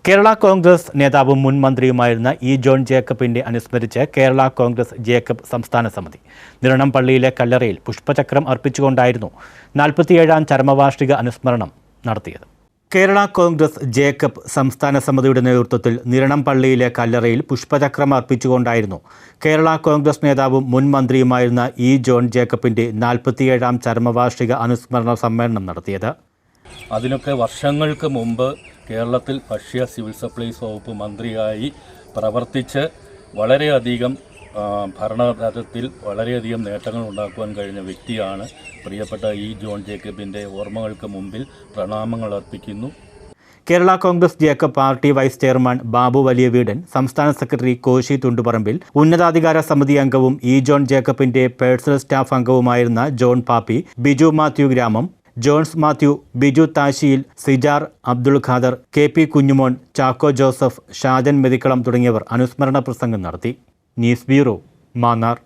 കേരള കോൺഗ്രസ് നേതാവും മുൻ മന്ത്രിയുമായിരുന്ന E John ജേക്കബിനെ അനുസ്മരിച്ച് കേരള കോൺഗ്രസ് ജേക്കബ് സംസ്ഥാന സമിതി നിരണംപള്ളിയിലെ കല്ലറയിൽ പുഷ്പചക്രം അർപ്പിച്ചുകൊണ്ടായിരുന്നു 47ാം ചരമവാർഷിക അനുസ്മരണം നടത്തിയത്. കേരള കോൺഗ്രസ് ജേക്കബ് സംസ്ഥാന സമിതിയുടെ നേതൃത്വത്തിൽ നിരണംപള്ളിയിലെ കല്ലറയിൽ പുഷ്പചക്രം അർപ്പിച്ചുകൊണ്ടായിരുന്നു കേരള കോൺഗ്രസ് നേതാവും മുൻ മന്ത്രിയുമായിരുന്ന ഇ ജോൺ ജേക്കബിന്റെ 47ാം ചരമവാർഷിക അനുസ്മരണ സമ്മേളനം നടത്തിയത്. അതിനൊക്കെ വർഷങ്ങൾക്ക് മുമ്പ് കേരളത്തിൽ ഭക്ഷ്യ സിവിൽ സപ്ലൈസ് വകുപ്പ് മന്ത്രിയായി പ്രവർത്തിച്ച് വളരെയധികം ഭരണതലത്തിൽ വളരെയധികം നേട്ടങ്ങൾ ഉണ്ടാക്കുവാൻ കഴിഞ്ഞ വ്യക്തിയാണ് പ്രിയപ്പെട്ട ഇ ജോൺ ജേക്കബിൻ്റെ ഓർമ്മകൾക്ക് മുമ്പിൽ പ്രണാമങ്ങൾ അർപ്പിക്കുന്നു. Kerala Congress Jacob party vice chairman Babu Valiya Veedan, സംസ്ഥാന സെക്രട്ടറി കോശി തുണ്ടുപറമ്പിൽ, ഉന്നതാധികാര സമിതി അംഗവും ഇ ജോൺ ജേക്കബിന്റെ പേഴ്സണൽ സ്റ്റാഫ് അംഗവുമായിരുന്ന ജോൺ പാപ്പി, ബിജു മാത്യു ഗ്രാമം, Johns Mathew, Biju Thashiyil, Sijar Abdul Khader, K P Kunjumon, Chacko Joseph, Shajan Methikkalam തുടങ്ങിയവർ അനുസ്മരണ പ്രസംഗം നടത്തി. News bureau, Mannar.